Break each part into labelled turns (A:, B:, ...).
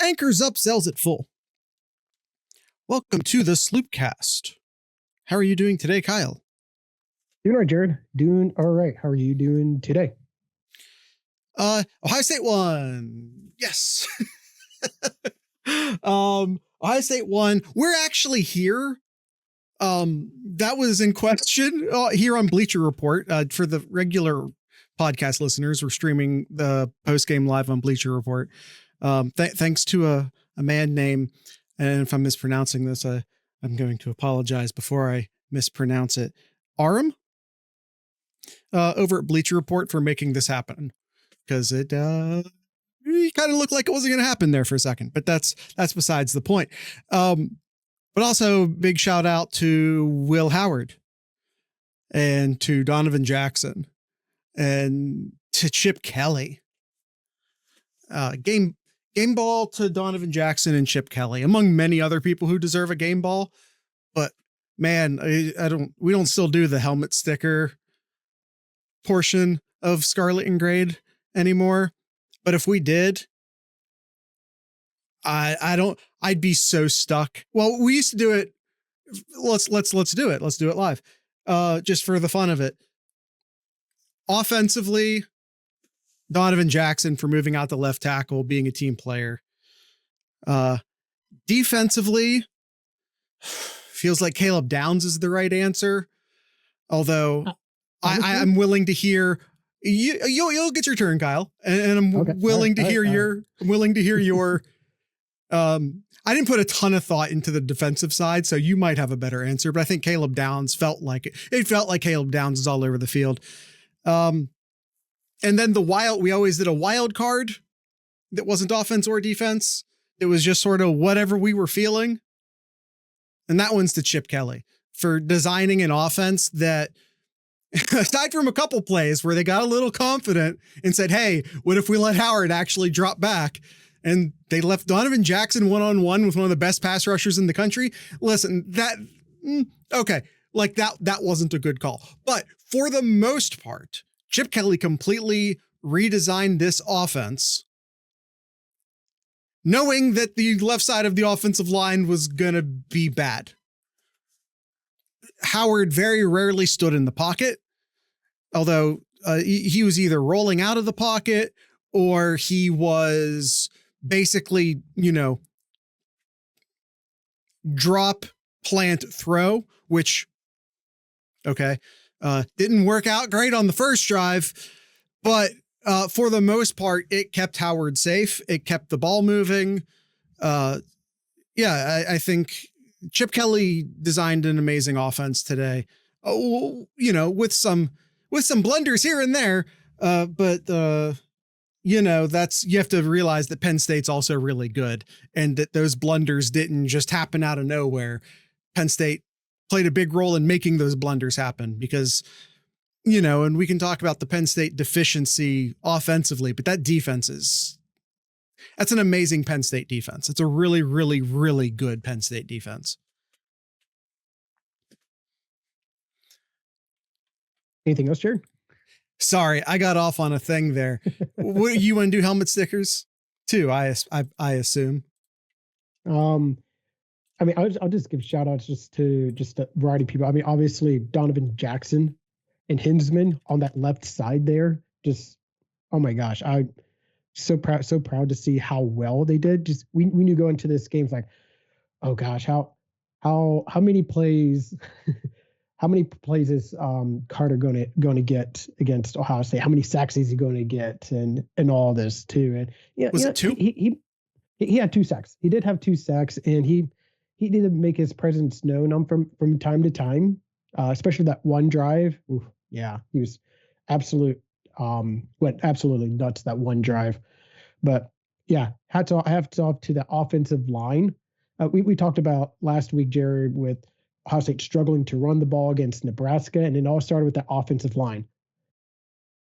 A: Anchors up, sells at full. Welcome to the Sloopcast. How are you doing today, Kyle?
B: Doing all right, Jared. Doing all right. How are you doing today?
A: Ohio State won. Yes. Ohio State won. We're actually here. That was in question here on Bleacher Report. For the regular podcast listeners, we're streaming the post-game live on Bleacher Report. Thanks to a man named, and if I'm mispronouncing this, I'm going to apologize before I mispronounce it, Aram, over at Bleacher Report for making this happen, because it kind of looked like it wasn't going to happen there for a second, but that's besides the point. But also big shout out to Will Howard and to Donovan Jackson and to Chip Kelly. Game ball to Donovan Jackson and Chip Kelly, among many other people who deserve a game ball. But man, we don't still do the helmet sticker portion of Scarlet and Grade anymore. But if we did, I'd be so stuck. Well, we used to do it. Let's do it. Let's do it live. Just for the fun of it. Offensively, Donovan Jackson for moving out the left tackle, being a team player. Defensively, feels like Caleb Downs is the right answer. Although I'm willing to hear you'll get your turn, Kyle, and I'm willing to hear your. I didn't put a ton of thought into the defensive side, so you might have a better answer, but I think Caleb Downs felt like it. It felt like Caleb Downs is all over the field. And then we always did a wild card that wasn't offense or defense. It was just sort of whatever we were feeling. And that one's to Chip Kelly for designing an offense that, aside from a couple plays where they got a little confident and said, hey, what if we let Howard actually drop back? And they left Donovan Jackson one-on-one with one of the best pass rushers in the country. Listen, okay. Like that wasn't a good call. But for the most part, Chip Kelly completely redesigned this offense, knowing that the left side of the offensive line was going to be bad. Howard very rarely stood in the pocket, although he was either rolling out of the pocket or he was basically, drop, plant, throw, which, okay, didn't work out great on the first drive, but for the most part, it kept Howard safe. It kept the ball moving. I think Chip Kelly designed an amazing offense today. With some blunders here and there, but you have to realize that Penn State's also really good, and that those blunders didn't just happen out of nowhere. Penn State played a big role in making those blunders happen because, and we can talk about the Penn State deficiency offensively, but that defense that's an amazing Penn State defense. It's a really, really, really good Penn State defense.
B: Anything else, Jared?
A: Sorry, I got off on a thing there. What, you want to do helmet stickers too? I assume.
B: I'll just give shout outs to a variety of people. I mean, obviously Donovan Jackson and Hinsman on that left side there. Just, oh my gosh, I'm so proud to see how well they did. Just we knew going into this game, it's like, oh gosh, how many plays. How many plays is Carter going to get against Ohio State? How many sacks is he going to get, and all this too? And
A: was it 2?
B: He had 2 sacks. He did have 2 sacks, and he did make his presence known from time to time, especially that one drive. Oof, yeah, he was went absolutely nuts that one drive. But yeah, hats off to the offensive line. We talked about last week, Jared, with Ohio State struggling to run the ball against Nebraska, and it all started with that offensive line.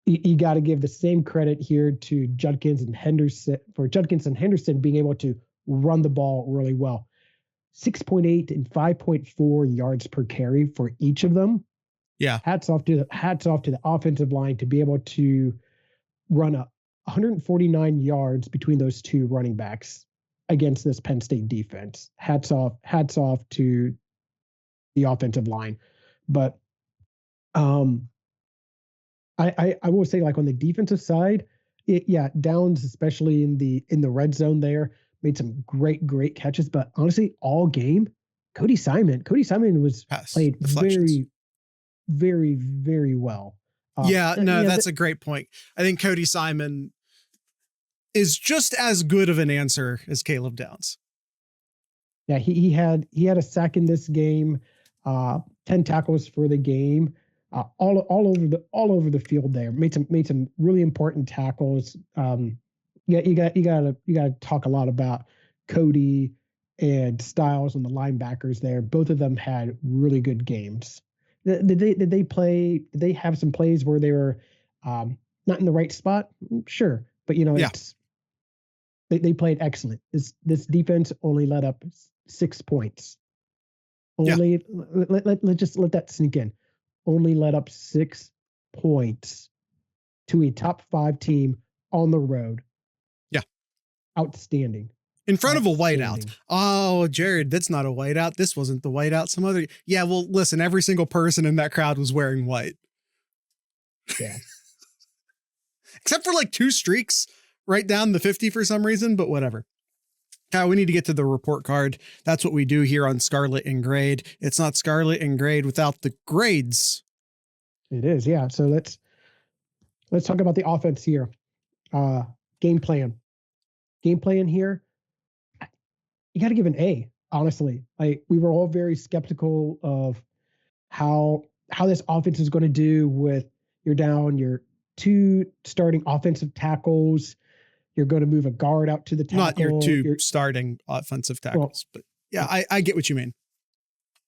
B: You got to give the same credit here to Judkins and Henderson being able to run the ball really well. 6.8 and 5.4 yards per carry for each of them.
A: Yeah.
B: Hats off to the offensive line to be able to run 149 yards between those two running backs. against this Penn State defense. Hats off to the offensive line. But I will say, like, on the defensive side, Downs, especially in the red zone there, made some great catches. But honestly, all game, Cody Simon was played very well.
A: That's a great point. I think Cody Simon is just as good of an answer as Caleb Downs.
B: Yeah, he had a sack in this game, 10 tackles for the game, all over the field there. Made some really important tackles. You got to talk a lot about Cody and Styles and the linebackers there. Both of them had really good games. Did they have some plays where they were not in the right spot? Sure, but they played excellent. This defense only let up 6 points. Let's just let that sink in. Only let up 6 points to a top 5 team on the road.
A: Yeah.
B: Outstanding.
A: In front of a whiteout. Oh, Jared, that's not a whiteout. This wasn't the whiteout. Some other. Yeah, well, listen, every single person in that crowd was wearing white.
B: Yeah.
A: Except for like 2 streaks right down the 50 for some reason, but whatever. Kyle, we need to get to the report card. That's what we do here on Scarlet and Grade. It's not Scarlet and Grade without the grades.
B: It is, yeah. So let's talk about the offense here. Game plan here. You got to give an A, honestly. Like, we were all very skeptical of how this offense is going to do with you're down your 2 starting offensive tackles. You're going to move a guard out to the tackle.
A: Not your 2 starting offensive tackles, but yeah, I get what you mean.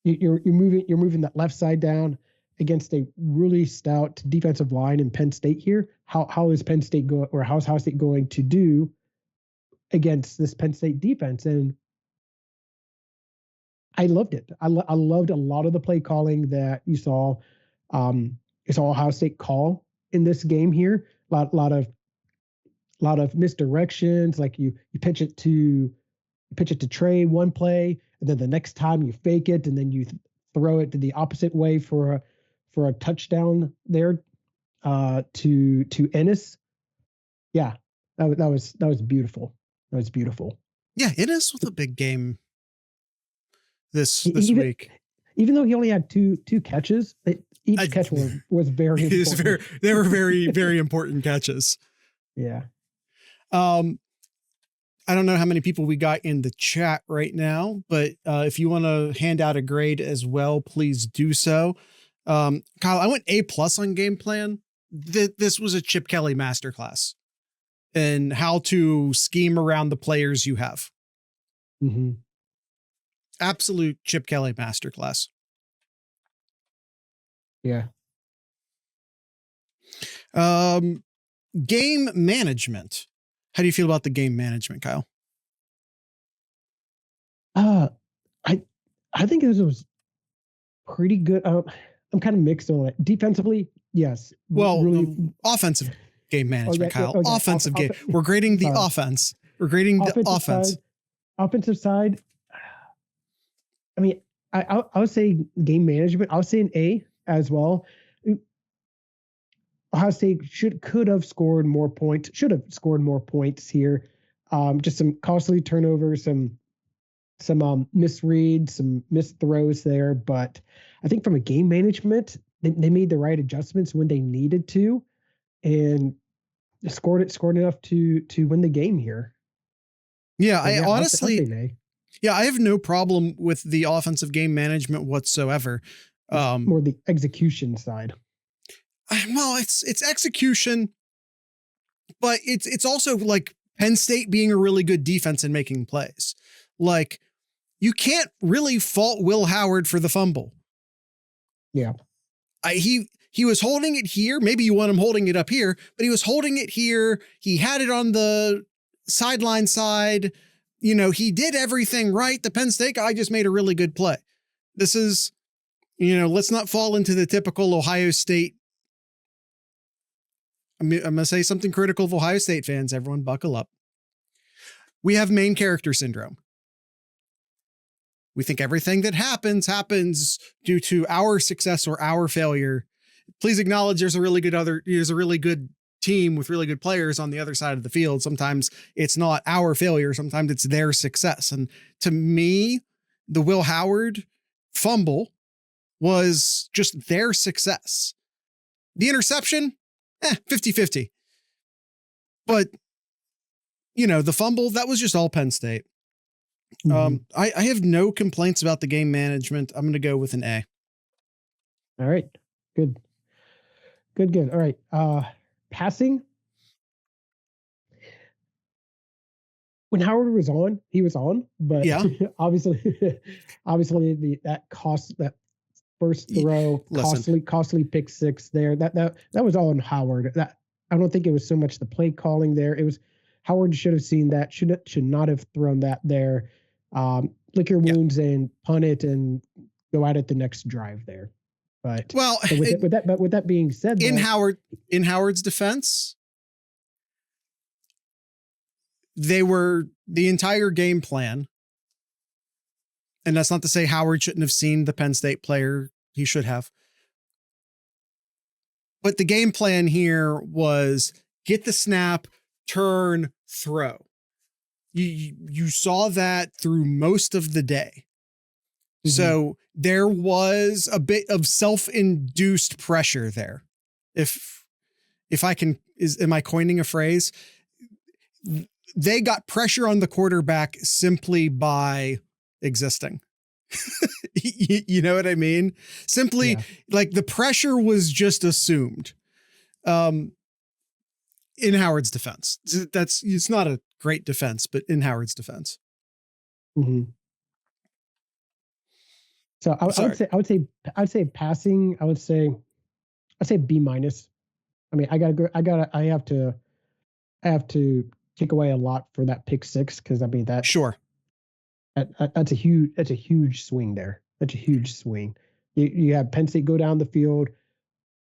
B: You're moving that left side down against a really stout defensive line in Penn State here. How is Penn State going, or how's Ohio State going to do against this Penn State defense? And I loved it. I loved a lot of the play calling that you saw. You saw Ohio State call in this game here. A lot of misdirections. Like you pitch it to Trey one play, and then the next time you fake it, and then you throw it to the opposite way for a touchdown there to Ennis. Yeah, that was beautiful. That was beautiful.
A: Yeah, Ennis with a big game this week.
B: Even though he only had two catches, each catch was very important.
A: They were very, very important catches.
B: Yeah.
A: I don't know how many people we got in the chat right now, but if you want to hand out a grade as well, please do so. Kyle, I went A+ on game plan. This was a Chip Kelly masterclass in how to scheme around the players you have.
B: Mm-hmm.
A: Absolute Chip Kelly masterclass.
B: Yeah.
A: Game management. How do you feel about the game management, Kyle?
B: I think this was pretty good. I'm kind of mixed on it. Defensively, yes.
A: Well, really, offensive game management, Kyle. Okay. Offensive game. We're grading the offense. We're grading the offense.
B: Offensive side. I mean, I would say game management. I would say an A as well. Ohio State could have scored more points. Should have scored more points here. Just some costly turnovers, some misreads, some missed throws there. But I think from a game management, they made the right adjustments when they needed to, and scored enough to win the game here.
A: Yeah, I honestly, I have no problem with the offensive game management whatsoever.
B: More the execution side.
A: Well, it's execution, but it's also like Penn State being a really good defense and making plays. Like, you can't really fault Will Howard for the fumble.
B: Yeah.
A: He was holding it here. Maybe you want him holding it up here, but he was holding it here. He had it on the sideline side. You know, he did everything right. The Penn State guy just made a really good play. This is, let's not fall into the typical Ohio State. I'm going to say something critical of Ohio State fans. Everyone buckle up. we have main character syndrome. We think everything that happens due to our success or our failure. Please acknowledge there's a really good team with really good players on the other side of the field. Sometimes it's not our failure. Sometimes it's their success. And to me, the Will Howard fumble was just their success. The interception, 50-50. But, the fumble, that was just all Penn State. Mm-hmm. I have no complaints about the game management. I'm going to go with an A.
B: All right. Good. All right. Passing. When Howard was on, he was on, but
A: yeah.
B: obviously that first throw, costly pick six there. That was all on Howard. That I don't think it was so much the play calling there. It was Howard should have seen that. Should not have thrown that there. Lick your wounds and punt it and go at it the next drive there. But with that being said,
A: in Howard's defense, they were the entire game plan. And that's not to say Howard shouldn't have seen the Penn State player. He should have. But the game plan here was get the snap, turn, throw. You saw that through most of the day. Mm-hmm. So there was a bit of self-induced pressure there. If am I coining a phrase? They got pressure on the quarterback simply by existing. You know what I mean? Simply like the pressure was just assumed. In Howard's defense, it's not a great defense, but in Howard's defense.
B: Mm-hmm. So I would say passing. I'd say B minus. I mean, I have to take away a lot for that pick six. Cause I mean that's a huge swing there. That's a huge swing. You have Penn State go down the field,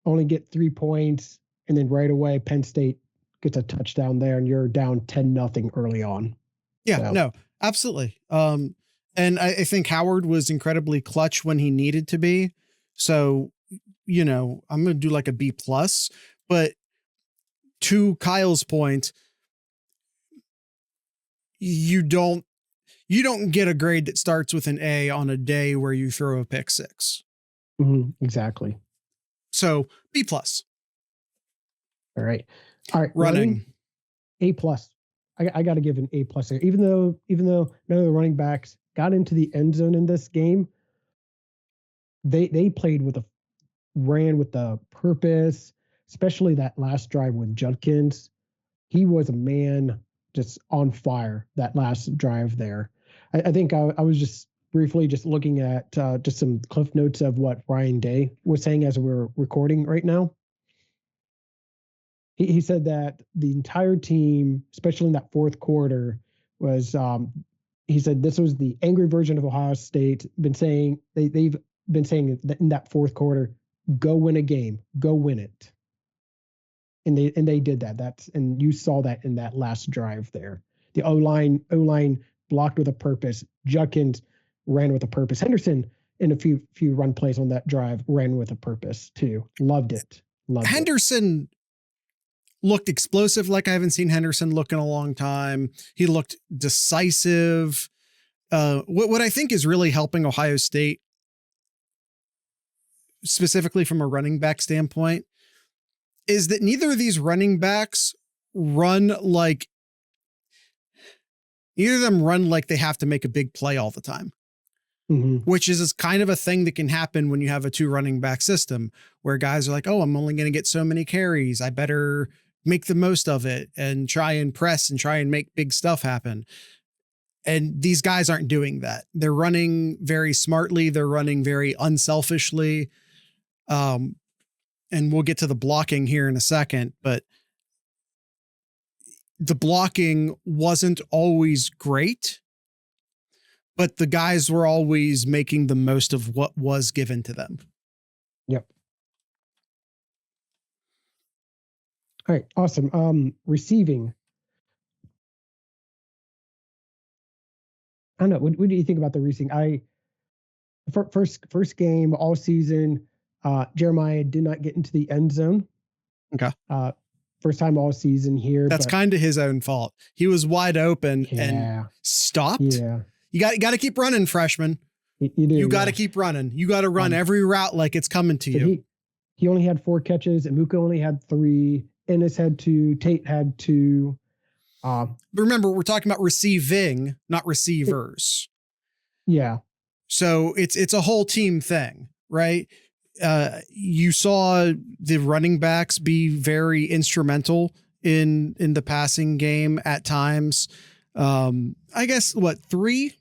B: only get 3 points. And then right away, Penn State gets a touchdown there and you're down 10-0 early on.
A: Yeah, no, absolutely. And I think Howard was incredibly clutch when he needed to be. So, I'm going to do like a B plus, but to Kyle's point, you don't get a grade that starts with an A on a day where you throw a pick six.
B: Mm-hmm, exactly.
A: So B plus.
B: All right.
A: Running
B: A plus. I got to give an A plus here, even though none of the running backs got into the end zone in this game. They ran with a purpose, especially that last drive with Judkins. He was a man just on fire that last drive there. I think I was just briefly looking at just some cliff notes of what Ryan Day was saying as we're recording right now. He said that the entire team, especially in that fourth quarter, was he said this was the angry version of Ohio State. They've been saying that in that fourth quarter, go win a game, go win it. And they did that. And you saw that in that last drive there. The O-line blocked with a purpose. Judkins ran with a purpose. Henderson in a few run plays on that drive ran with a purpose too. Loved it.
A: Henderson looked explosive like I haven't seen Henderson look in a long time. He looked decisive. What I think is really helping Ohio State, specifically from a running back standpoint, is that neither of these running backs run like they have to make a big play all the time. Mm-hmm. Which is kind of a thing that can happen when you have a 2 running back system where guys are like, oh, I'm only going to get so many carries. I better make the most of it and try and press and try and make big stuff happen. And these guys aren't doing that. They're running very smartly. They're running very unselfishly. And we'll get to the blocking here in a second, but the blocking wasn't always great, but the guys were always making the most of what was given to them.
B: Yep. All right. Awesome. Receiving. I don't know. What do you think about the receiving? First game all season, Jeremiah did not get into the end zone.
A: Okay.
B: First time all season here.
A: That's kind of his own fault. He was wide open and stopped.
B: Yeah.
A: You got to keep running, freshman.
B: You do.
A: You got to keep running. You got to run every route like it's coming to you.
B: He only had 4 catches, and Muka only had 3. Ennis had 2. Tate had 2.
A: Remember, we're talking about receiving, not receivers.
B: Yeah.
A: So it's a whole team thing, right? You saw the running backs be very instrumental in the passing game at times. I guess what, 3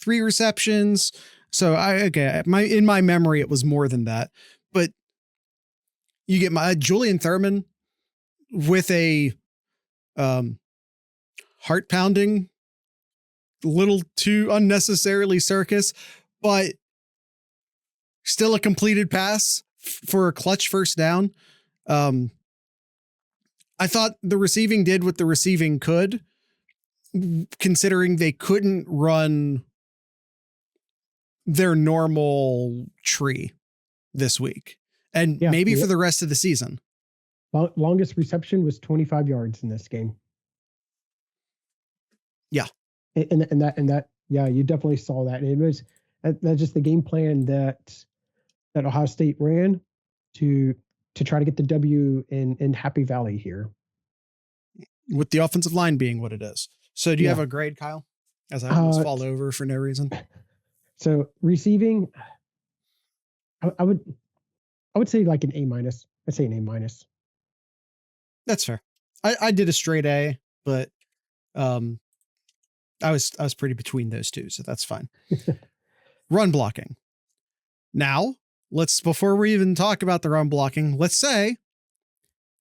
A: receptions. So in my memory, it was more than that, but you get my Julian Thurman with a, heart pounding, little too unnecessarily circus, but still a completed pass for a clutch first down. I thought the receiving did what the receiving could, considering they couldn't run their normal tree this week and maybe for the rest of the season.
B: Longest reception was 25 yards in this game.
A: Yeah.
B: And that, you definitely saw that. And it was, that's just the game plan that Ohio State ran to try to get the W in Happy Valley here.
A: With the offensive line being what it is. So do you have a grade, Kyle? As I almost fall over for no reason.
B: So receiving, I would say like an A-. I'd say an A-.
A: That's fair. I did a straight A, but I was pretty between those two, so that's fine. Run blocking. Now, before we even talk about the run blocking, let's say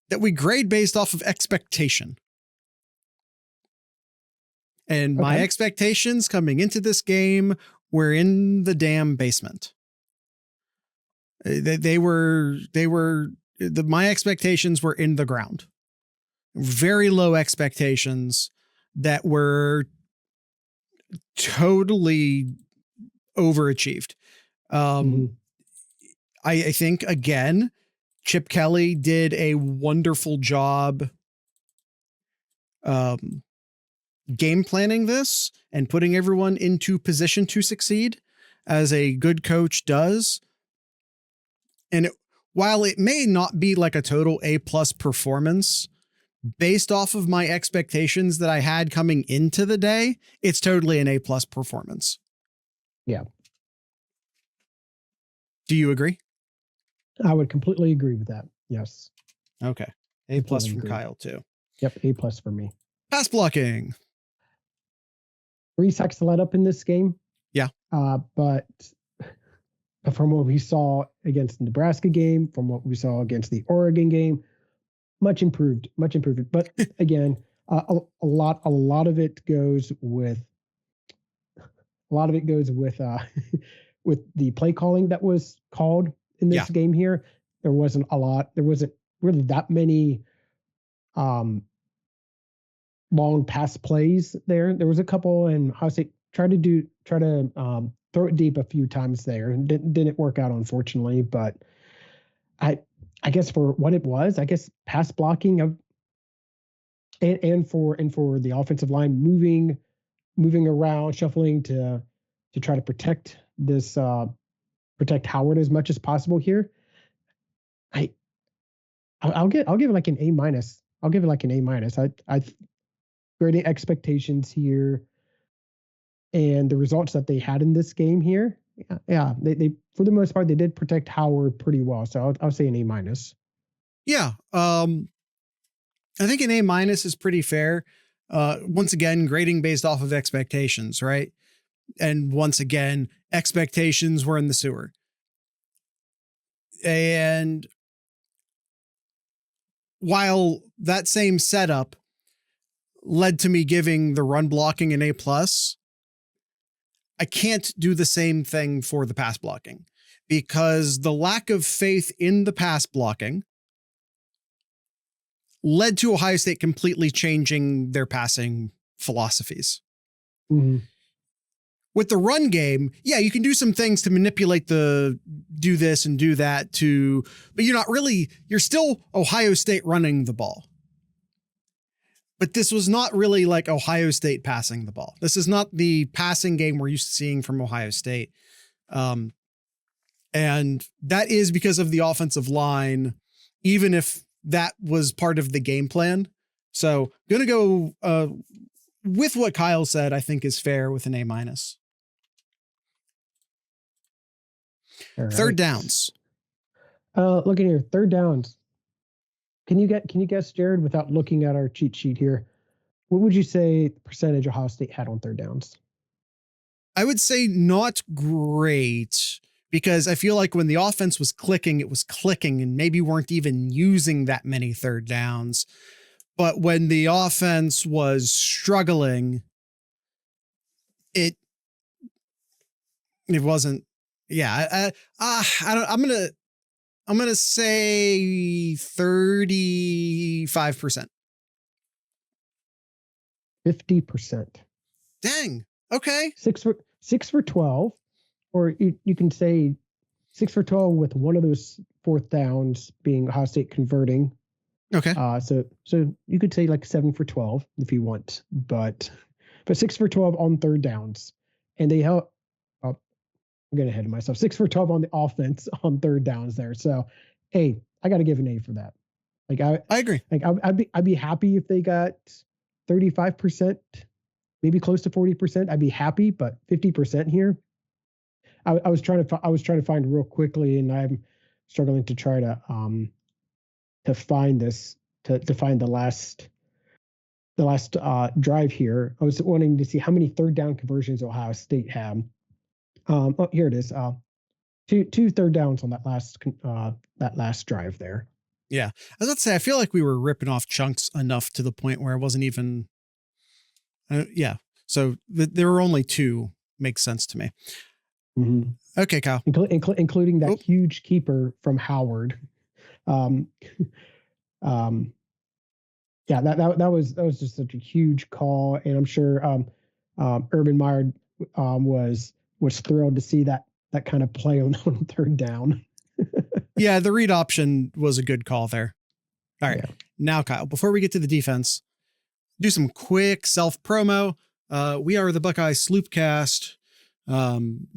A: that we grade based off of expectation. And my expectations coming into this game were in the damn basement. My expectations were in the ground. Very low expectations that were totally overachieved. I think, again, Chip Kelly did a wonderful job game planning this and putting everyone into position to succeed, as a good coach does. And while it may not be like a total A+ performance, based off of my expectations that I had coming into the day, it's totally an A+ performance.
B: Yeah.
A: Do you agree?
B: I would completely agree with that. Yes.
A: Okay. A+ from Kyle too.
B: Yep. A+ for me.
A: Pass blocking.
B: 3 sacks let up in this game.
A: Yeah.
B: But from what we saw against the Nebraska game, from what we saw against the Oregon game, much improved. But again, a lot of it goes with with the play calling that was called in this game here. There wasn't really that many long pass plays there. There was a couple, and Ohio State tried to throw it deep a few times there, and didn't work out, unfortunately. But I guess for what it was, I guess pass blocking and for the offensive line moving around, shuffling to try to protect Howard as much as possible here. I'll give it like an A-. I'll give it like an A-. I grading expectations here and the results that they had in this game here. Yeah, they for the most part they did protect Howard pretty well. So I'll say an A-.
A: Yeah. I think an A- is pretty fair. Once again, grading based off of expectations, right? And once again, expectations were in the sewer. And while that same setup led to me giving the run blocking an A+, I can't do the same thing for the pass blocking, because the lack of faith in the pass blocking led to Ohio State completely changing their passing philosophies.
B: Mm-hmm.
A: with the run game, yeah, you can do some things to manipulate do this and do that but you're still Ohio State running the ball. But this was not really like Ohio State passing the ball. This is not the passing game we're used to seeing from Ohio State. And that is because of the offensive line, even if that was part of the game plan. So going to go with what Kyle said, I think is fair with an A-. Right. Third downs.
B: Look at here. Third downs. Can you guess, Jared, without looking at our cheat sheet here? What would you say the percentage Ohio State had on third downs?
A: I would say not great, because I feel like when the offense was clicking, it was clicking and maybe weren't even using that many third downs. But when the offense was struggling, it wasn't. Yeah, I'm gonna say 35%.
B: 50%.
A: Dang. Okay.
B: 6 for 12, or you can say 6 for 12 with one of those fourth downs being Ohio State converting.
A: Okay.
B: So you could say like 7 for 12 if you want, but 6 for 12 on third downs, and they help. I'm getting ahead of myself. 6 for 12 on the offense on third downs there. So, I got to give an A for that. Like I
A: agree.
B: Like I'd be happy if they got 35%, maybe close to 40%. I'd be happy, but 50% here. I was trying to find real quickly, and I'm struggling to try to find this to find the last drive here. I was wanting to see how many third down conversions Ohio State had. Here it is. Two third downs on that last drive there.
A: Yeah, I was about to say, I feel like we were ripping off chunks enough to the point where it wasn't even. Yeah, so there were only 2. Makes sense to me.
B: Mm-hmm.
A: Okay, Kyle.
B: Including that huge keeper from Howard. Yeah, that was just such a huge call, and I'm sure Urban Meyer was thrilled to see that kind of play on third down.
A: Yeah, the read option was a good call there. All right. Yeah. Now, Kyle, before we get to the defense, do some quick self promo. We are the Buckeye Sloopcast,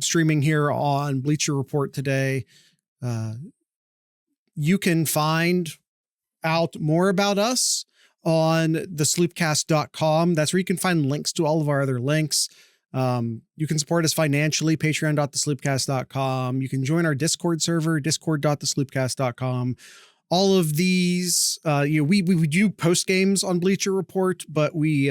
A: streaming here on Bleacher Report today. You can find out more about us on the sloopcast.com. That's where you can find links to all of our other links. You can support us financially, patreon.thesloopcast.com. You can join our Discord server, discord.thesloopcast.com. All of these, we do post games on Bleacher Report, but we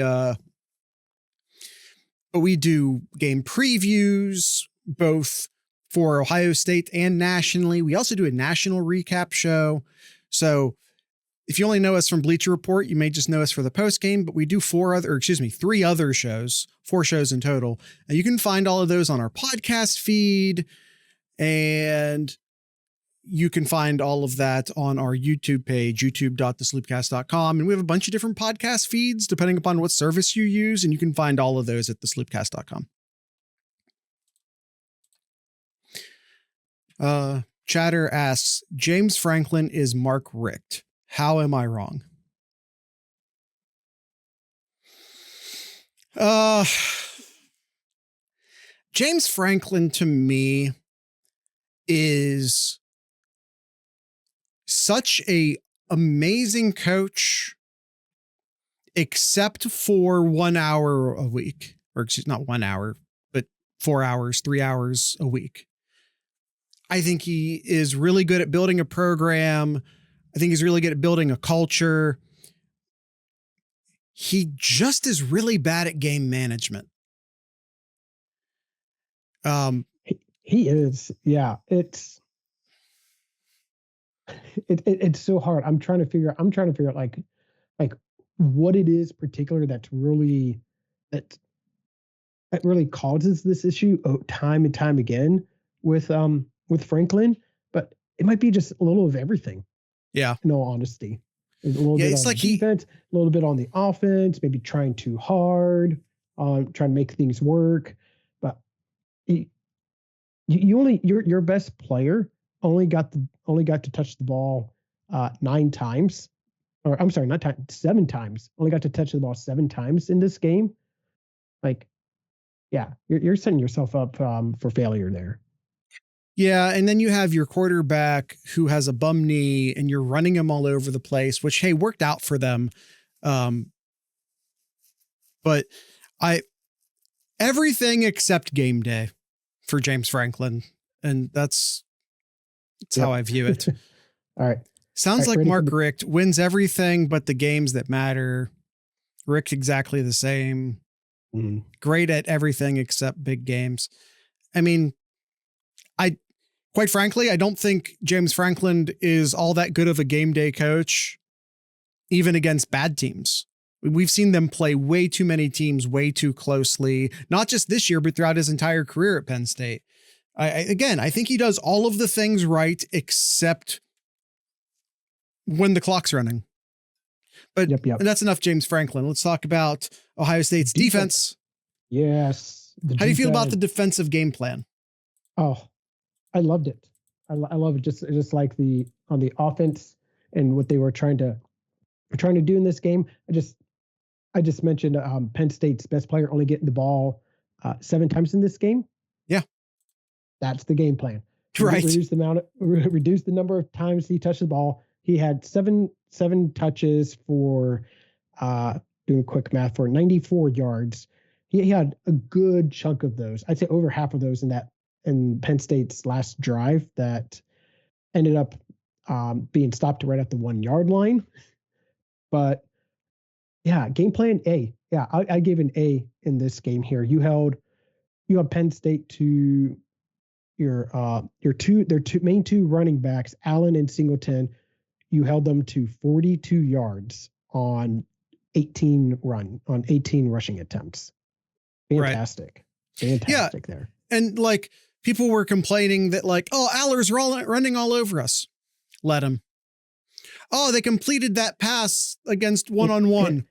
A: do game previews, both for Ohio State and nationally. We also do a national recap show. So if you only know us from Bleacher Report, you may just know us for the post game, but we do 3 other shows, 4 shows in total. And you can find all of those on our podcast feed, and you can find all of that on our YouTube page, youtube.thesloopcast.com. And we have a bunch of different podcast feeds depending upon what service you use, and you can find all of those at thesloopcast.com. Chatter asks, James Franklin is Mark Richt. How am I wrong? James Franklin to me is such a amazing coach, except for 1 hour a week, or excuse, not 1 hour, but 4 hours, 3 hours a week. I think he is really good at building a program. I think he's really good at building a culture. He just is really bad at game management.
B: He is. Yeah. It's so hard. I'm trying to figure out like what it is particular that really causes this issue time and time again with Franklin, but it might be just a little of everything.
A: Yeah.
B: In all honesty. A little bit on the defense, a little bit on the offense, maybe trying too hard, trying to make things work. But your best player only got to touch the ball 9 times, or I'm sorry, not 7 times. Only got to touch the ball 7 times in this game. Like, yeah, you're setting yourself up for failure there.
A: Yeah, and then you have your quarterback who has a bum knee, and you're running him all over the place, which, hey, worked out for them. But everything except game day for James Franklin, and that's how I view it.
B: All right.
A: Sounds like Mark Richt wins everything but the games that matter. Richt exactly the same. Great at everything except big games. I mean, quite frankly, I don't think James Franklin is all that good of a game day coach, even against bad teams. We've seen them play way too many teams way too closely, not just this year, but throughout his entire career at Penn State. I think he does all of the things right, except when the clock's running. But
B: yep.
A: And that's enough James Franklin. Let's talk about Ohio State's defense.
B: Yes.
A: How do you feel about the defensive game plan?
B: Oh, I loved it. I love it. Just like on the offense and what they were trying to do in this game. I just mentioned Penn State's best player only getting the ball 7 times in this game.
A: Yeah,
B: that's the game plan.
A: Right.
B: Reduce the number of times he touched the ball. He had seven touches for doing quick math for 94 yards. He had a good chunk of those. I'd say over half of those in Penn State's last drive that ended up being stopped right at the 1 yard line. But yeah, game plan A. Yeah, I gave an A in this game here. You held Penn State to their main two running backs, Allen and Singleton. You held them to 42 yards on 18 rushing attempts. Fantastic. Right. Fantastic there.
A: And like people were complaining that like, oh, Aller's running all over us. Let him. Oh, they completed that pass against one-on-one.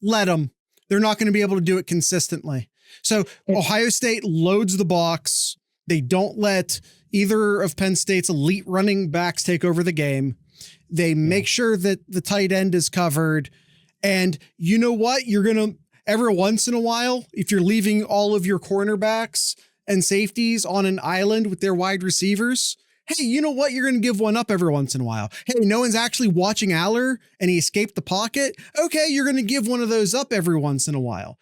A: Let them. They're not going to be able to do it consistently. So Ohio State loads the box. They don't let either of Penn State's elite running backs take over the game. They make sure that the tight end is covered. And you know what? You're going to, every once in a while, if you're leaving all of your cornerbacks and safeties on an island with their wide receivers, hey, you know what? You're going to give one up every once in a while. Hey, no one's actually watching Aller and he escaped the pocket. Okay, you're going to give one of those up every once in a while.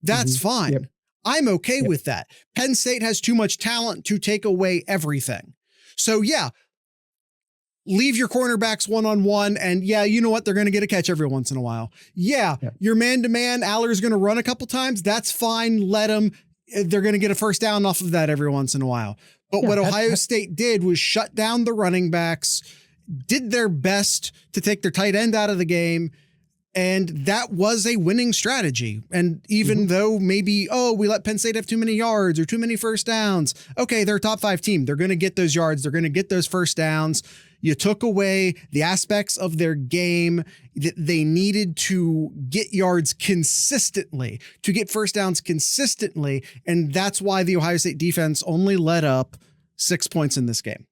A: That's fine. Yep. I'm okay with that. Penn State has too much talent to take away everything. So yeah, leave your cornerbacks one-on-one, and yeah, you know what? They're going to get a catch every once in a while. Yeah. Your man-to-man, Aller's going to run a couple times. That's fine. Let them. They're going to get a first down off of that every once in a while. But what Ohio State did was shut down the running backs, did their best to take their tight end out of the game, and that was a winning strategy. And even though maybe, we let Penn State have too many yards or too many first downs. Okay, they're a top 5 team. They're going to get those yards. They're going to get those first downs. You took away the aspects of their game that they needed to get yards consistently, to get first downs consistently. And that's why the Ohio State defense only let up 6 points in this game.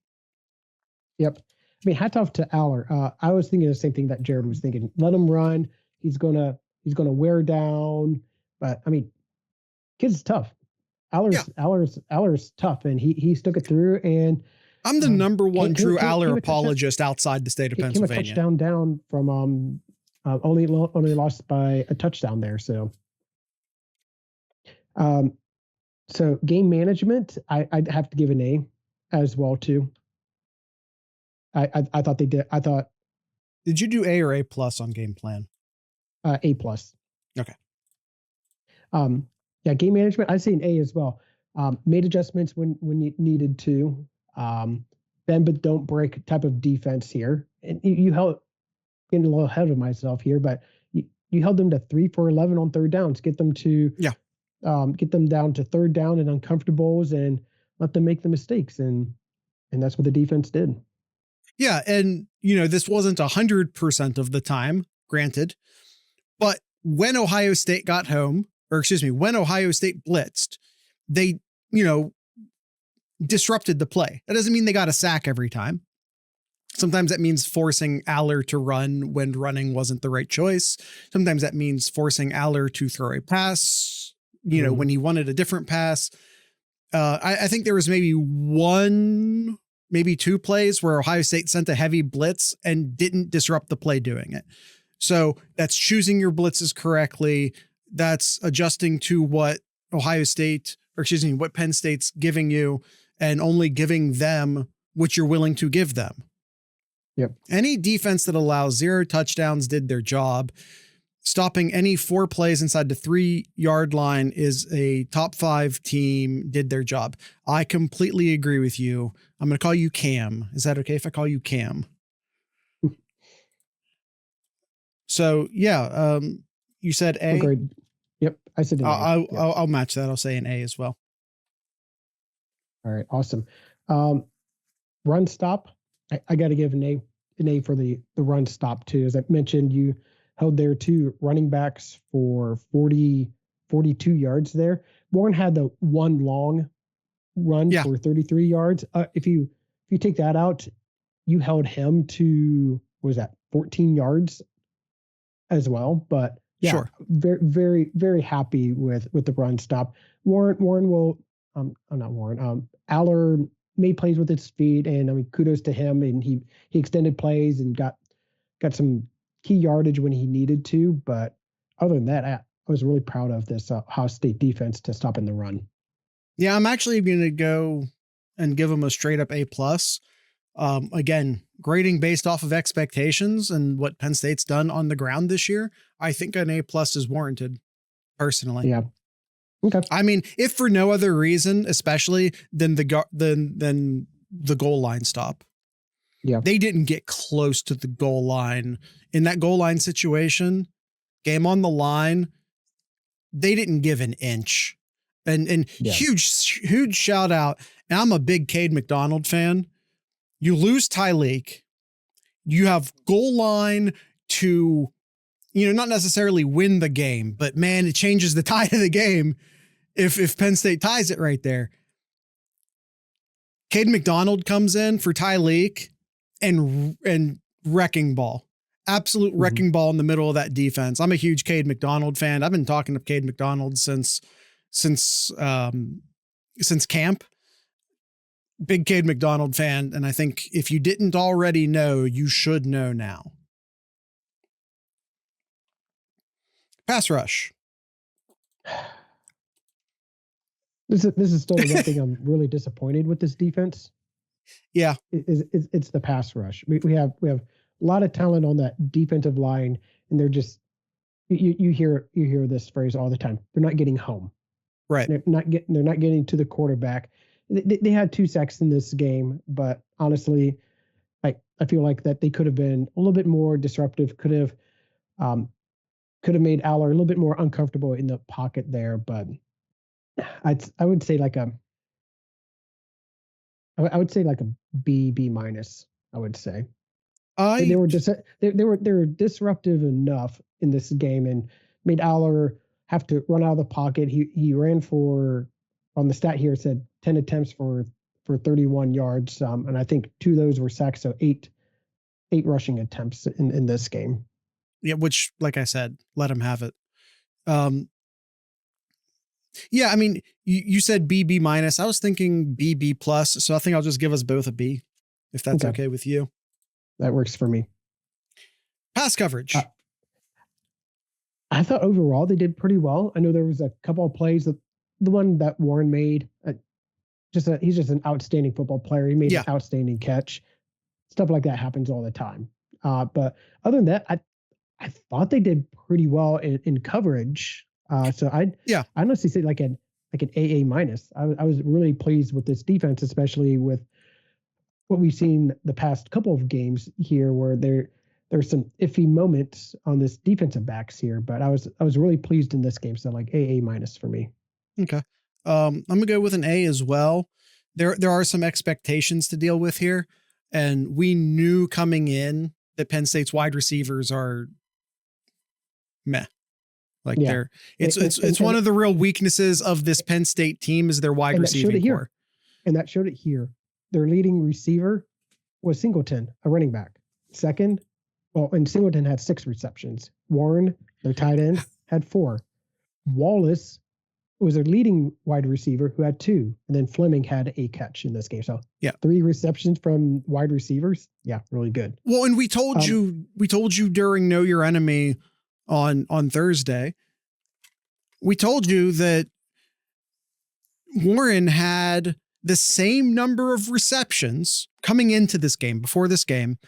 B: Yep. I mean, hats off to Aller. I was thinking the same thing that Jared was thinking. Let him run. He's gonna wear down. But I mean, kid's tough. Aller's tough, and he stuck it through. And
A: I'm the number one true Aller apologist outside the state of Pennsylvania.
B: Came a touchdown down from only lost by a touchdown there. So, so game management, I'd have to give an A as well too. I thought they did.
A: Did you do A or A plus on game plan?
B: A plus.
A: Okay.
B: Yeah, game management, I'd say an A as well. Made adjustments when you needed to. Bend but don't break type of defense here. And you held, getting a little ahead of myself here, but you held them to 3 for 11 on third downs. Get them down to third down and uncomfortables and let them make the mistakes. And that's what the defense did.
A: Yeah. And, this wasn't 100% of the time, granted, but when Ohio State got home, when Ohio State blitzed, they disrupted the play. That doesn't mean they got a sack every time. Sometimes that means forcing Aller to run when running wasn't the right choice. Sometimes that means forcing Aller to throw a pass, when he wanted a different pass. I think there was maybe maybe two plays where Ohio State sent a heavy blitz and didn't disrupt the play doing it. So that's choosing your blitzes correctly. That's adjusting to what what Penn State's giving you and only giving them what you're willing to give them.
B: Yep.
A: Any defense that allows 0 touchdowns did their job. Stopping any 4 plays inside the 3-yard line is a top 5 team, did their job. I completely agree with you. I'm going to call you Cam. Is that okay if I call you Cam? So yeah, you said A.
B: Agreed. Yep, I said an A.
A: I'll match that. I'll say an A as well.
B: All right, awesome. Run stop. I got to give an A for the run stop too. As I mentioned, you held their 2 running backs for 42 yards there. Warren had the one long run for 33 yards. If you take that out, you held him to, what was that, 14 yards as well. But yeah,
A: sure.
B: Very, very, very happy with the run stop. Warren will, not Warren, Aller made plays with his feet, and I mean, kudos to him. And he extended plays and got some key yardage when he needed to. But other than that, I was really proud of this Ohio State defense to stop in the run.
A: Yeah, I'm actually going to go and give them a straight up A+. Again, grading based off of expectations and what Penn State's done on the ground this year, I think an A+ is warranted, personally.
B: Yeah. Okay.
A: I mean, if for no other reason, especially than the goal line stop.
B: Yeah.
A: They didn't get close to the goal line. In that goal line situation, game on the line, they didn't give an inch. And huge shout out. And I'm a big Cade McDonald fan. You lose Tyleek. You have goal line to, not necessarily win the game, but man, it changes the tide of the game if Penn State ties it right there. Cade McDonald comes in for Tyleek and wrecking ball. Absolute wrecking ball in the middle of that defense. I'm a huge Cade McDonald fan. I've been talking to Cade McDonald since camp. Big Cade McDonald fan. And I think if you didn't already know, you should know now. Pass rush.
B: This is still one thing I'm really disappointed with this defense.
A: Yeah.
B: It's the pass rush. We have a lot of talent on that defensive line, and they're just, you hear this phrase all the time. They're not getting home.
A: Right.
B: They're not getting to the quarterback. They had 2 sacks in this game, but honestly, I feel like that they could have been a little bit more disruptive, could have made Aller a little bit more uncomfortable in the pocket there. But I would say like a B minus. I would say they were disruptive enough in this game and made Aller have to run out of the pocket. He ran for, on the stat here, it said 10 attempts for 31 yards. And I think 2 of those were sacks. So 8 rushing attempts in this game.
A: Yeah. Which, like I said, let him have it. Yeah. I mean, you said B minus. I was thinking B plus. So I think I'll just give us both a B if that's okay with you.
B: That works for me.
A: Pass coverage.
B: I thought overall they did pretty well. I know there was a couple of plays that the one that Warren made, he's just an outstanding football player. He made an outstanding catch. Stuff like that happens all the time. But other than that, I thought they did pretty well in coverage. So I'd honestly say like an AA minus. I was really pleased with this defense, especially with what we've seen the past couple of games here, where there's some iffy moments on this defensive backs here, but I was really pleased in this game. So like AA minus for me.
A: Okay. I'm gonna go with an A as well. There are some expectations to deal with here, and we knew coming in that Penn State's wide receivers are meh. Like it's one of the real weaknesses of this Penn State team is their wide receiving core.
B: And that showed it here. Their leading receiver was Singleton, a running back. Second, and Singleton had 6 receptions. Warren, their tight end, had 4. Wallace was their leading wide receiver who had 2. And then Fleming had a catch in this game. So 3 receptions from wide receivers. Yeah, really good.
A: Well, and we told you during Know Your Enemy on Thursday, we told you that Warren had the same number of receptions coming into this game, before this game,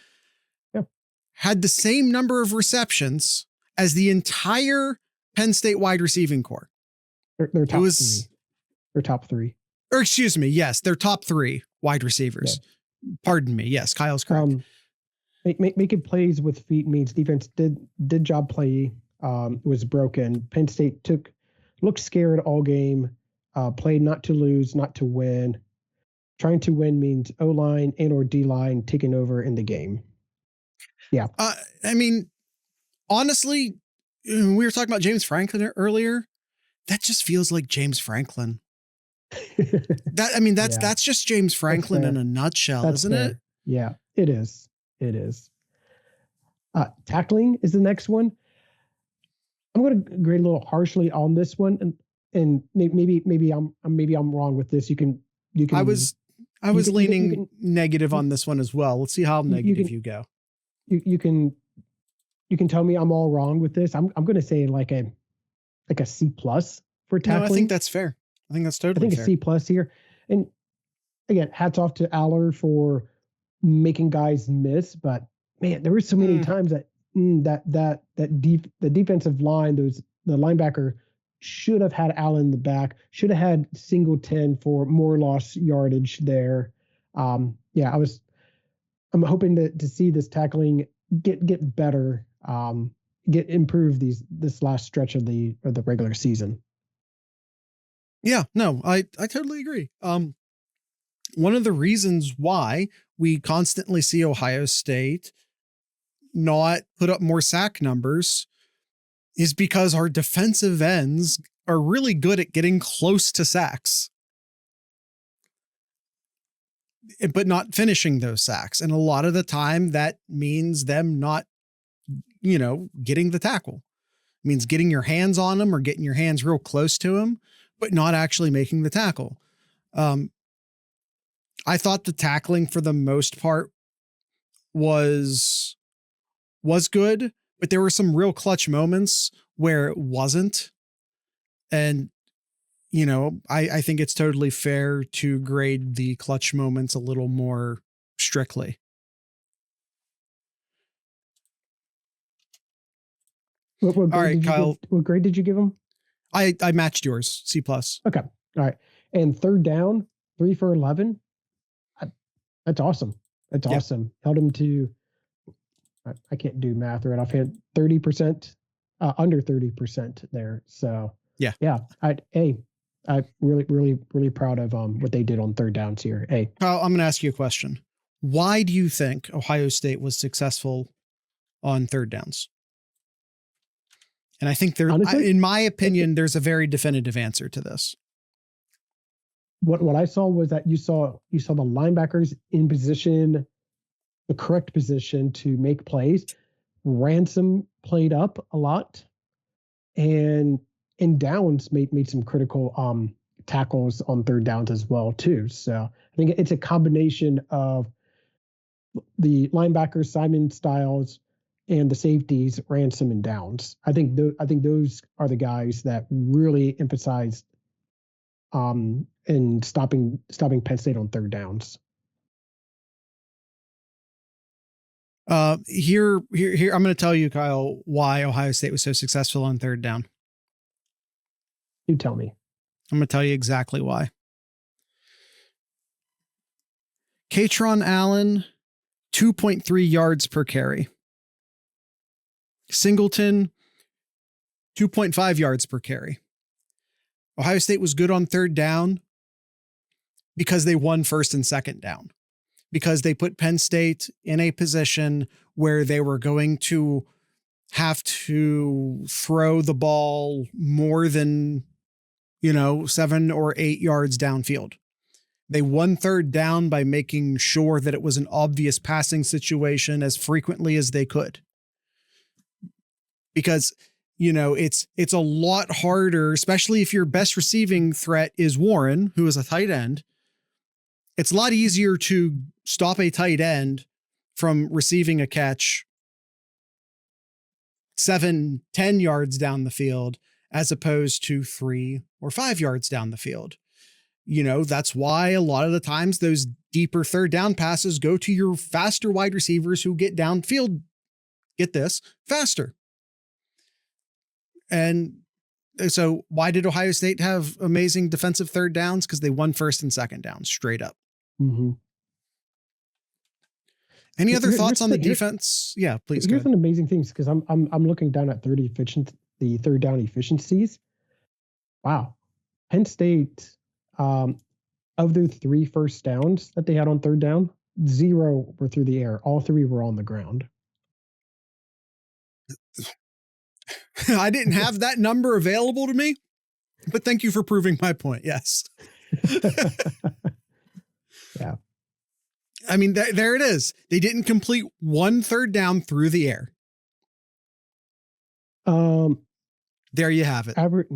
A: had the same number of receptions as the entire Penn State wide receiving core.
B: Their top 3. Their top 3.
A: Or excuse me, yes, their top 3 wide receivers. Yeah. Pardon me. Yes, Kyle's correct.
B: Making plays with feet means defense did job play, was broken. Penn State looked scared all game, played not to lose, not to win. Trying to win means O-line and or D-line taking over in the game. Yeah.
A: I mean, honestly, we were talking about James Franklin earlier. That just feels like James Franklin. That's just James Franklin in a nutshell, isn't it?
B: Yeah, it is. It is. Tackling is the next one. I'm going to grade a little harshly on this one, and maybe I'm wrong with this. You can.
A: I was leaning negative on this one as well. Let's see how negative you go.
B: You can tell me I'm all wrong with this. I'm going to say like a C+ for tackling.
A: No, I think that's fair. I think that's totally fair.
B: I think a C+ here. And again, hats off to Aller for making guys miss. But man, there were so many times that the defensive line, the linebacker should have had Allen in the back, should have had Singleton for more lost yardage there. I'm hoping to see this tackling get better, improve this last stretch of the regular season.
A: Yeah, no, I totally agree. One of the reasons why we constantly see Ohio State not put up more sack numbers is because our defensive ends are really good at getting close to sacks, but not finishing those sacks. And a lot of the time that means them not, getting the tackle. It means getting your hands on them or getting your hands real close to them, but not actually making the tackle. I thought the tackling for the most part was good, but there were some real clutch moments where it wasn't. And, I think it's totally fair to grade the clutch moments a little more strictly.
B: All
A: right, Kyle.
B: What grade did you give them?
A: I matched yours, C+.
B: Okay. All right. And third down, 3 for 11. That's awesome. That's awesome. Held him to, I can't do math right offhand, 30%, under 30% there. So yeah. I'm really, really, really proud of what they did on third downs here. Hey,
A: Kyle, I'm going to ask you a question. Why do you think Ohio State was successful on third downs? And I think honestly, in my opinion, there's a very definitive answer to this.
B: What I saw was that you saw the linebackers in position, the correct position to make plays. Ransom played up a lot, and Downs made some critical tackles on third downs as well too. So I think it's a combination of the linebackers, Simon Styles, and the safeties, Ransom and Downs. I think those are the guys that really emphasized in stopping Penn State on third downs.
A: Here, I'm going to tell you, Kyle, why Ohio State was so successful on third down.
B: You tell me.
A: I'm going to tell you exactly why. Katron Allen, 2.3 yards per carry. Singleton, 2.5 yards per carry. Ohio State was good on third down because they won first and second down, because they put Penn State in a position where they were going to have to throw the ball more than, 7 or 8 yards downfield. They won third down by making sure that it was an obvious passing situation as frequently as they could. Because, it's a lot harder, especially if your best receiving threat is Warren, who is a tight end. It's a lot easier to stop a tight end from receiving a catch 7-10 yards down the field as opposed to 3 or 5 yards down the field. That's why a lot of the times those deeper third down passes go to your faster wide receivers who get downfield, get this, faster. And so why did Ohio State have amazing defensive third downs? Because they won first and second downs straight up.
B: Mm-hmm.
A: Any other thoughts on the defense? Yeah, please.
B: Here's an amazing thing, because I'm looking down at the third down efficiencies. Wow, Penn State, of their 3 first downs that they had on third down, 0 were through the air. All 3 were on the ground.
A: I didn't have that number available to me, but thank you for proving my point. Yes.
B: Yeah.
A: I mean, there it is. They didn't complete 1 third down through the air. There you have it.
B: Average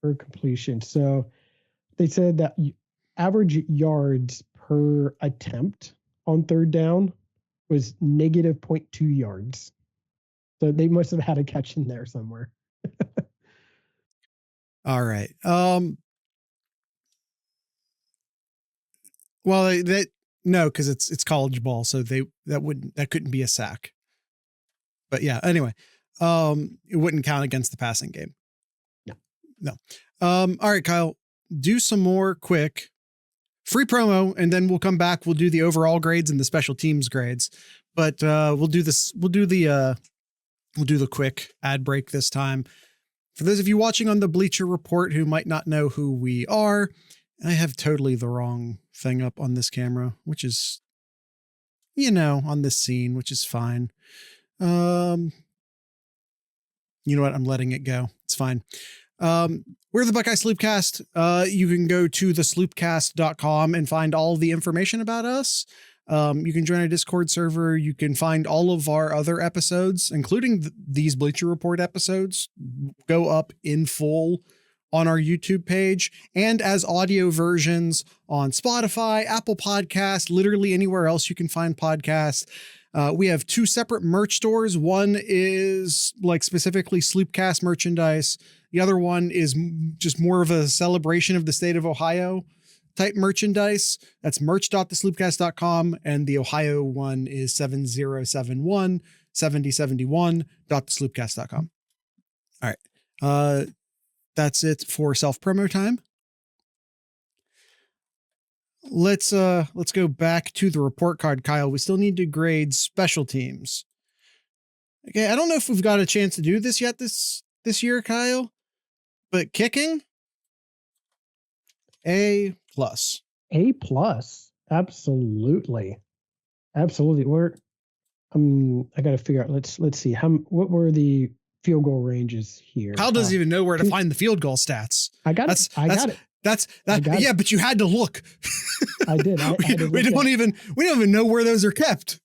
B: for completion. So they said that average yards per attempt on third down was negative 0.2 yards. So they must have had a catch in there somewhere.
A: All right. Well, no, because it's college ball, so that couldn't be a sack. But yeah, anyway, it wouldn't count against the passing game. No. All right, Kyle, do some more quick free promo, and then we'll come back. We'll do the overall grades and the special teams grades. But we'll do the quick ad break this time. For those of you watching on the Bleacher Report who might not know who we are, I have totally the wrong thing up on this camera, which is, on this scene, which is fine. You know what? I'm letting it go. It's fine. We're the Buckeye Sloopcast. You can go to thesloopcast.com and find all the information about us. You can join our Discord server. You can find all of our other episodes, including these Bleacher Report episodes, go up in full on our YouTube page and as audio versions on Spotify, Apple Podcasts, literally anywhere else you can find podcasts. We have 2 separate merch stores. One is like specifically Sloopcast merchandise. The other one is just more of a celebration of the state of Ohio type merchandise. That's merch.thesloopcast.com. And the Ohio one is 70717071.thesloopcast.com. All right. That's it for self-promo time. Let's go back to the report card, Kyle. We still need to grade special teams. Okay, I don't know if we've got a chance to do this yet this year, Kyle, but kicking, A+.
B: A+, absolutely. We're I got to figure out. Let's see what were the field goal ranges here.
A: Kyle doesn't even know where to find the field goal stats.
B: I got it.
A: Yeah, but you had to look.
B: I did.
A: We don't even know where those are kept.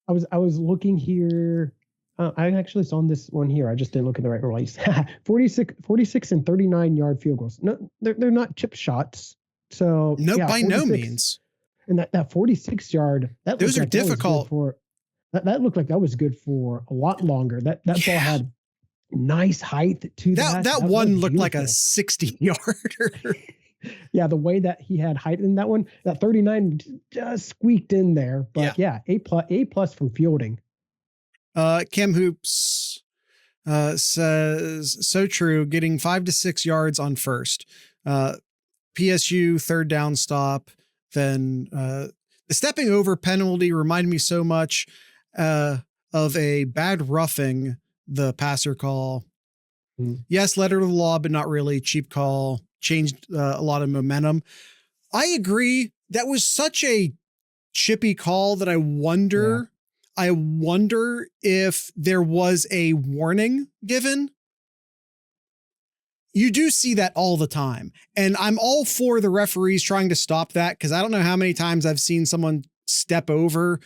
B: I was looking here. I actually saw this one here. I just didn't look in the right place. 46 and 39 yard field goals. No, they're not chip shots. So
A: no, yeah, by no means.
B: And that 46 yard,
A: those are difficult.
B: That looked like that was good for a lot longer. That ball had nice height to
A: that one looked like a 60 yarder.
B: Yeah, the way that he had height in that one, that 39 just squeaked in there. But yeah, A+ from fielding.
A: Cam Hoops says, so true, getting 5 to 6 yards on first. PSU third down stop. Then the stepping over penalty reminded me so much of a bad roughing the passer call. Yes, letter of the law, but not really. Cheap call. Changed a lot of momentum. I agree. That was such a chippy call that I wonder I wonder if there was a warning given. You do see that all the time. And I'm all for the referees trying to stop that, because I don't know how many times I've seen someone step over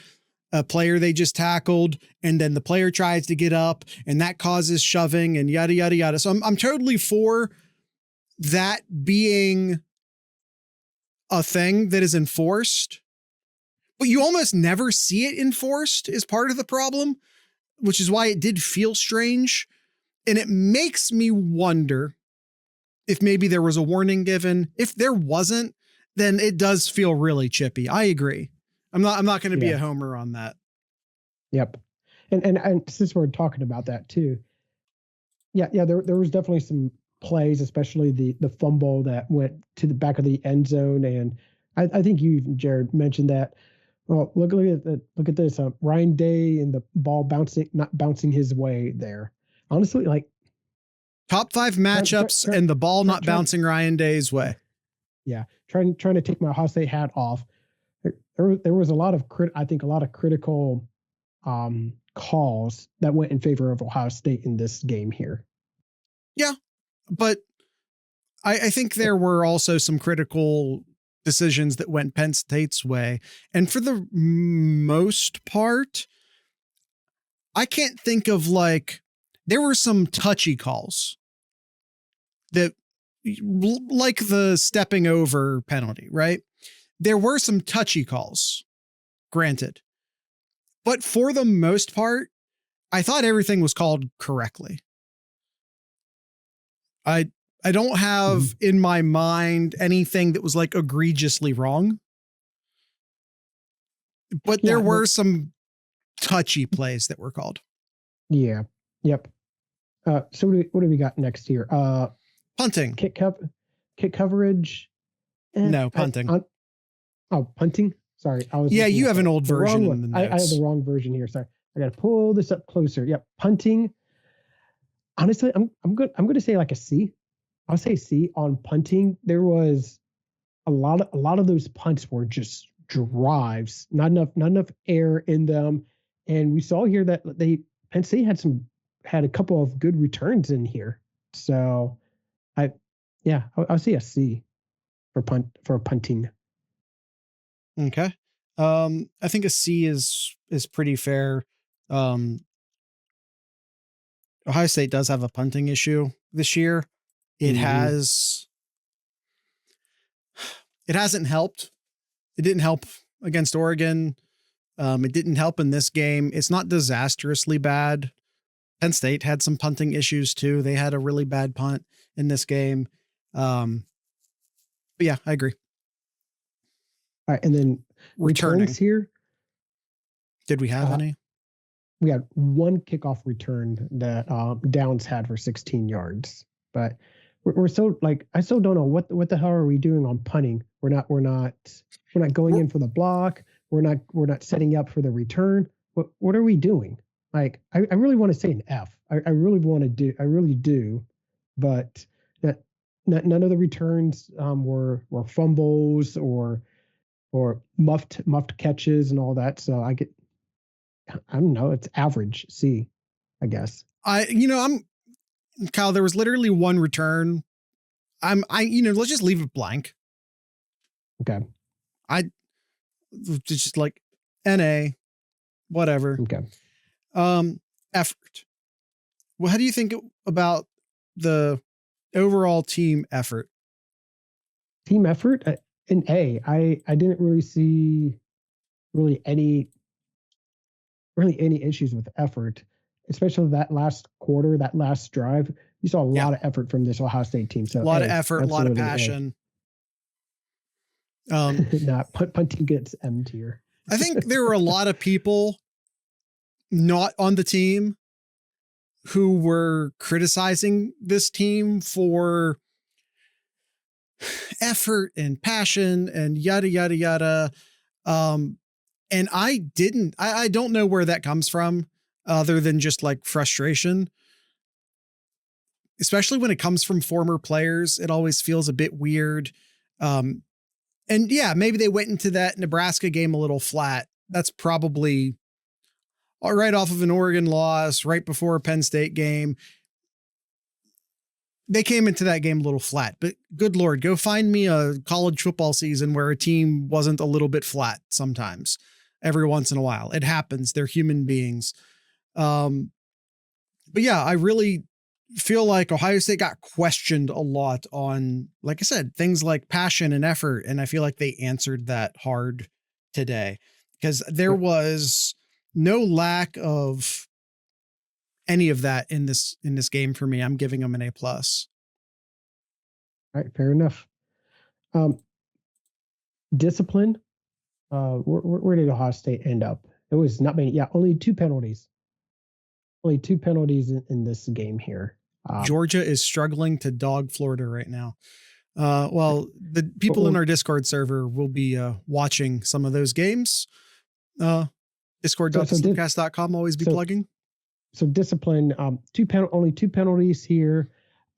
A: a player they just tackled, and then the player tries to get up and that causes shoving and yada, yada, yada. So I'm totally for that being a thing that is enforced, but you almost never see it enforced is part of the problem, which is why it did feel strange. And it makes me wonder if maybe there was a warning given. If there wasn't, then it does feel really chippy. I agree. I'm not going to be a homer on that.
B: Yep. And since we're talking about that too, there was definitely some plays, especially the fumble that went to the back of the end zone. And I think you, Jared, mentioned that. Well, look at this. Ryan Day and the ball not bouncing his way there. Honestly, like
A: top 5 matchups and the ball not bouncing Ryan Day's way.
B: Yeah. Trying to take my Ohio State hat off. There was a lot of critical calls that went in favor of Ohio State in this game here.
A: Yeah, but I think there were also some critical decisions that went Penn State's way. And for the most part, I can't think of there were some touchy calls that, like the stepping over penalty, right? There were some touchy calls, granted. But for the most part, I thought everything was called correctly. I don't have in my mind anything that was egregiously wrong. But there were some touchy plays that were called.
B: Yeah. Yep. So what do we got next here?
A: Punting.
B: Kick coverage.
A: No, punting.
B: Punting. Sorry,
A: you have an old version in the notes.
B: I have the wrong version here. Sorry, I got to pull this up closer. Yep, punting. Honestly, I'm good. I'm going to say a C. I'll say C on punting. There was a lot of those punts were just drives, not enough air in them, and we saw here that Penn State had a couple of good returns in here. So, I'll say a C for punting.
A: Okay. I think a C is pretty fair. Ohio State does have a punting issue this year. It hasn't helped. It didn't help against Oregon. It didn't help in this game. It's not disastrously bad. Penn State had some punting issues too. They had a really bad punt in this game. But yeah, I agree.
B: All right, and then returns here.
A: Did we have any?
B: We had one kickoff return that Downs had for 16 yards, but we're so I still don't know what the hell are we doing on punting. We're not going in for the block. We're not setting up for the return. What are we doing? I really want to say an F. I really do, but that none of the returns were fumbles or muffed catches and all that. So I don't know. It's average C, I guess.
A: I'm Kyle. There was literally one return. Let's just leave it blank.
B: Okay.
A: Just NA, whatever.
B: Okay.
A: Effort. Well, how do you think about the overall team effort?
B: Team effort? An A. I didn't really see any issues with effort, especially that last quarter, that last drive. You saw a lot of effort from this Ohio State team. So
A: a lot of effort, a lot of passion.
B: Punting gets M tier.
A: I think there were a lot of people not on the team who were criticizing this team for effort and passion and yada, yada, yada. And I don't know where that comes from other than just frustration, especially when it comes from former players. It always feels a bit weird. And yeah, maybe they went into that Nebraska game a little flat. That's probably right off of an Oregon loss, right before a Penn State game. They came into that game a little flat, but good Lord, go find me a college football season where a team wasn't a little bit flat sometimes, every once in a while. It happens. They're human beings. But yeah, I really feel like Ohio State got questioned a lot on, like I said, things like passion and effort. And I feel like they answered that hard today because there was no lack of any of that in this game for me. I'm giving them an A+.
B: All right, fair enough. Discipline. Where did Ohio State end up? It was not many. Yeah, only 2 penalties. Only 2 penalties in this game here.
A: Georgia is struggling to dog Florida right now. Well, the people in our Discord server will be watching some of those games. Discord.slipcast.com always be plugging.
B: So discipline, only 2 penalties here.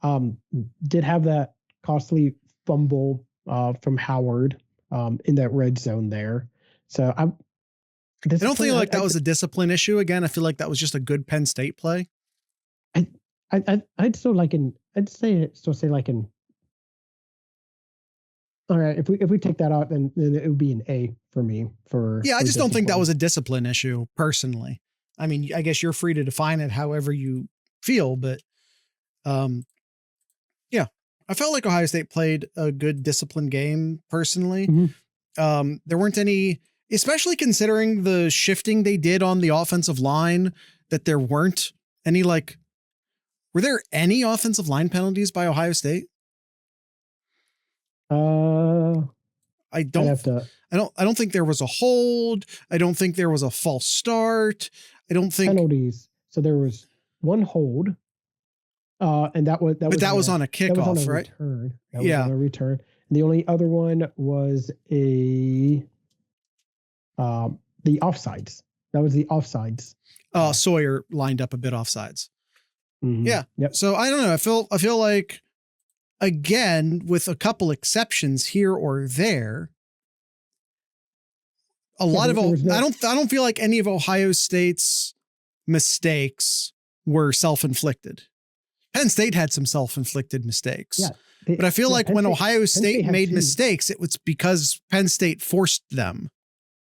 B: Did have that costly fumble from Howard in that red zone there. So I
A: don't feel like that was a discipline issue. Again, I feel like that was just a good Penn State play.
B: I'd still say like an. All right, if we take that out, then it would be an A for me. I
A: just don't think that was a discipline issue personally. I mean, I guess you're free to define it however you feel, but yeah, I felt like Ohio State played a good disciplined game personally.
B: Mm-hmm.
A: There weren't any, especially considering the shifting they did on the offensive line, that there weren't any were there any offensive line penalties by Ohio State? I don't think there was a hold. I don't think there was a false start. I don't think
B: penalties. So there was 1 hold. And that was on a
A: kickoff, right?
B: Return. That was on a return. And the only other one was the offsides. That was the offsides.
A: Sawyer lined up a bit offsides.
B: Mm-hmm.
A: Yeah.
B: Yep.
A: So I don't know. I feel like, again, with a couple exceptions here or there, I don't feel like any of Ohio State's mistakes were self-inflicted. Penn State had some self-inflicted mistakes.
B: Yeah.
A: But I feel like when Ohio State made mistakes, it was because Penn State forced them.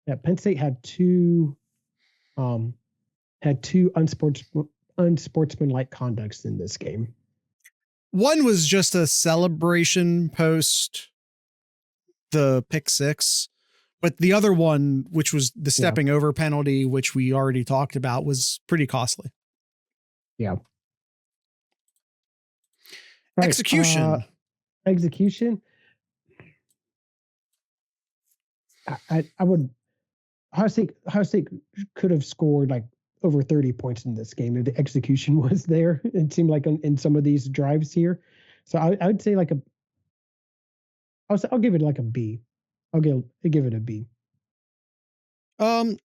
B: Yeah, Penn State had two unsportsmanlike conducts in this game.
A: One was just a celebration post the pick six, but the other one, which was the stepping over penalty, which we already talked about, was pretty costly.
B: Yeah.
A: Right. Execution.
B: I would. Ohio State could have scored like over 30 points in this game if the execution was there. It seemed like in some of these drives here. So I would say I'll give it like a B. I'll give it a B.
A: I'm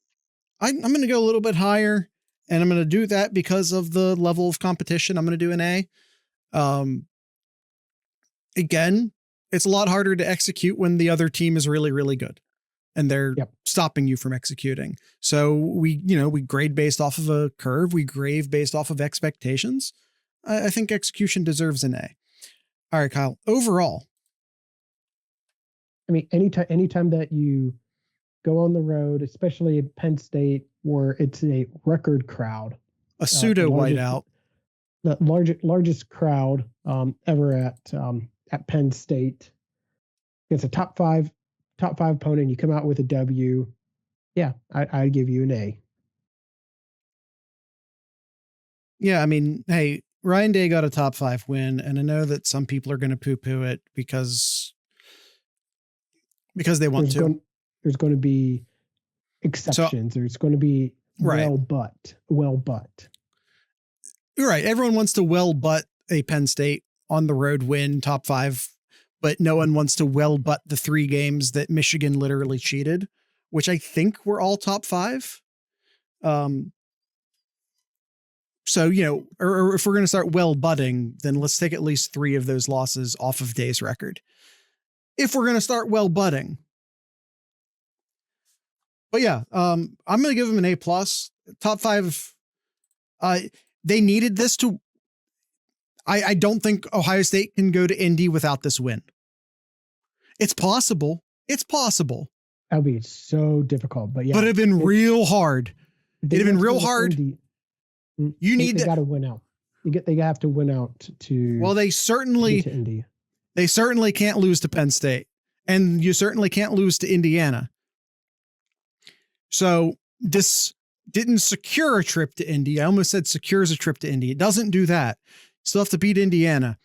A: going to go a little bit higher, and I'm going to do that because of the level of competition. I'm going to do an A. Again, it's a lot harder to execute when the other team is really, really good and they're stopping you from executing. So we grade based off of a curve. We grade based off of expectations. I think execution deserves an A. All right, Kyle, overall.
B: I mean, anytime that you go on the road, especially at Penn State, where it's a record crowd,
A: a pseudo whiteout,
B: the largest crowd ever at Penn State. It's a top five opponent. You come out with a W. Yeah, I'd give you an A.
A: Yeah, I mean, hey, Ryan Day got a top 5 win, and I know that some people are going to poo-poo it because they want to.
B: There's going to be exceptions. There's going to be well, but.
A: You're right. Everyone wants to but a Penn State on the road win, top 5, but no one wants to but the 3 games that Michigan literally cheated, which I think were all top 5. So, or if we're going to start butting, then let's take at least 3 of those losses off of Day's record. If we're going to start butting, But yeah, I'm going to give them an A+. Top 5. They needed this to. I don't think Ohio State can go to Indy without this win. It's possible. It's possible.
B: That'll be so difficult, but yeah.
A: But it'd been real hard. It'd have been real hard.
B: Indy,
A: they
B: got to win out. They have to win out to.
A: Well, they certainly
B: to Indy.
A: They certainly can't lose to Penn State, and you certainly can't lose to Indiana. So this didn't secure a trip to Indy. I almost said secures a trip to Indy. It doesn't do that. You still have to beat Indiana.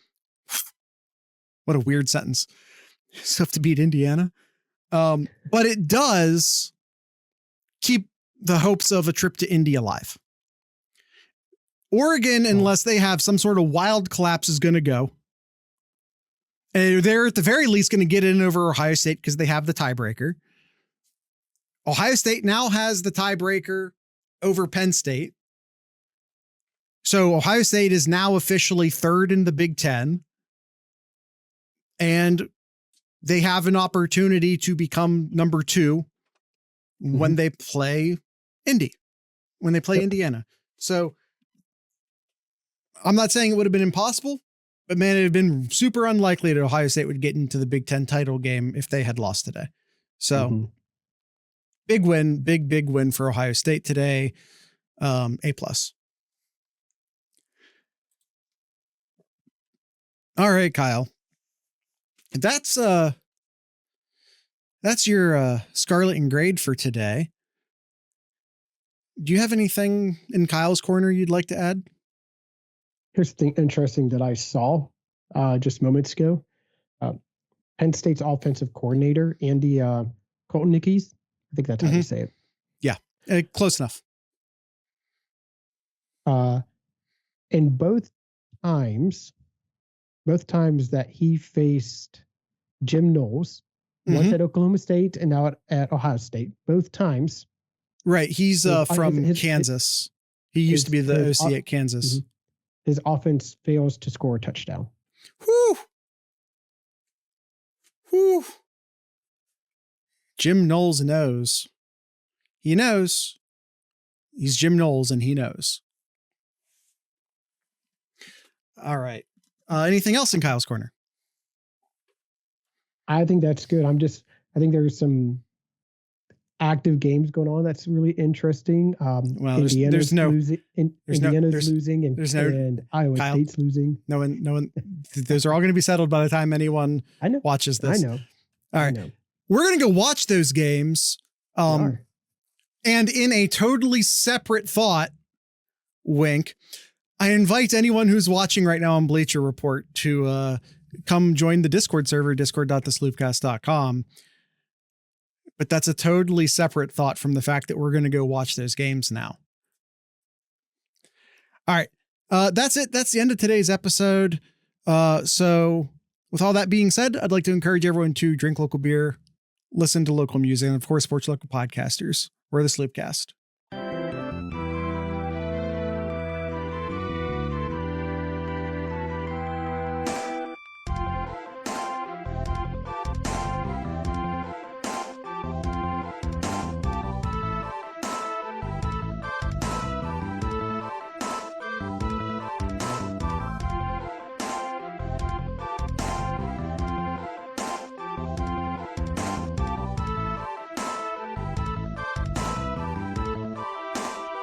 A: What a weird sentence. You still have to beat Indiana. But it does keep the hopes of a trip to Indy alive. Oregon, unless they have some sort of wild collapse, is going to go. And they're at the very least going to get in over Ohio State because they have the tiebreaker. Ohio State now has the tiebreaker over Penn State. So Ohio State is now officially third in the Big Ten. And they have an opportunity to become number 2 when they play Indy, when they play Indiana. So I'm not saying it would have been impossible, but man, it would have been super unlikely that Ohio State would get into the Big Ten title game if they had lost today. So big win, big win for Ohio State today. A+. All right, Kyle. That's your Scarlet and grade for today. Do you have anything in Kyle's corner you'd like to add?
B: Here's the thing interesting that I saw just moments ago. Penn State's offensive coordinator, Andy Koltnickies. I think that's how you say it.
A: Yeah, close enough.
B: And both times that he faced Jim Knowles, once at Oklahoma State and now at Ohio State, both times.
A: Right. He's from Kansas. He used to be the OC at Kansas.
B: His offense fails to score a touchdown.
A: Whew. Whew. Jim Knowles knows. He knows. He's Jim Knowles and he knows. All right. Anything else in Kyle's corner?
B: I think that's good. I think there's some active games going on that's really interesting.
A: Well, Indiana's losing and
B: Iowa
A: Kyle,
B: State's losing.
A: No one. Those are all going to be settled by the time anyone watches this.
B: I know.
A: All right. We're going to go watch those games. And in a totally separate thought, wink, I invite anyone who's watching right now on Bleacher Report to come join the Discord server, discord.thesloopcast.com. But that's a totally separate thought from the fact that we're going to go watch those games now. All right. That's it. That's the end of today's episode. So with all that being said, I'd like to encourage everyone to drink local beer, listen to local music, and of course, support your local podcasters. We're the Sloopcast.